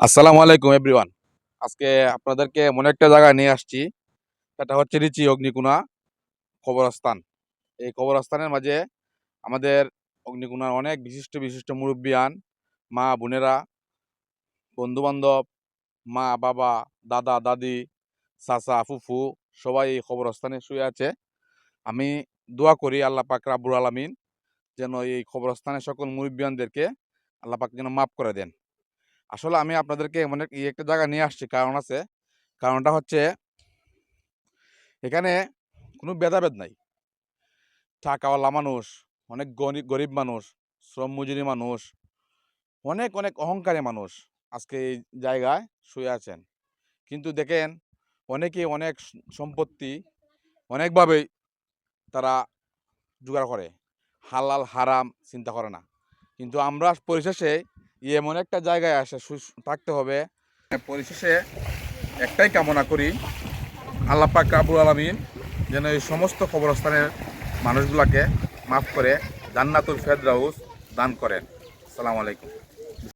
আসসালামু আলাইকুম এভরিওয়ান। আজকে আপনাদেরকে এমন একটা জায়গায় নিয়ে আসছি, সেটা হচ্ছে রিচি অগ্নিকুণা কবরস্থান। এই কবরস্থানের মাঝে আমাদের অগ্নিকুণার অনেক বিশিষ্ট বিশিষ্ট মুরব্বিয়ান, মা বোনেরা, বন্ধু-বান্ধব, মা বাবা, দাদা দাদি, চাচা ফুফু সবাই এই কবরস্থানে শুয়ে আছে। আমি দোয়া করি আল্লাহ পাক রাব্বুল আলামিন যেন এই কবরস্থানের সকল মুরব্বিয়ানদেরকে আল্লাহ পাক যেন মাফ করে দেন। আসলে আমি আপনাদেরকে এমন একটা জায়গা নিয়ে আসছি, কারণ আছে। কারণটা হচ্ছে এখানে কোনো ভেদাভেদ নাই। টাকাওয়ালা মানুষ, অনেক গরিব মানুষ, শ্রমমজুরি মানুষ, অনেক অনেক অহংকারী মানুষ আজকে এই জায়গায় শুয়ে আছেন। কিন্তু দেখেন, অনেকেই অনেক সম্পত্তি অনেকভাবেই তারা জোগাড় করে, হালাল হারাম চিন্তা করে না। কিন্তু আমরা পরিশেষে এমন একটা জায়গায় আসে থাকতে হবে। পরিশেষে একটাই কামনা করি, আল্লাহ পাক রাব্বুল আলামিন যেন এই সমস্ত কবরস্থানের মানুষগুলোকে মাফ করে জান্নাতুল ফেরদাউস দান করেন। আসসালামু আলাইকুম।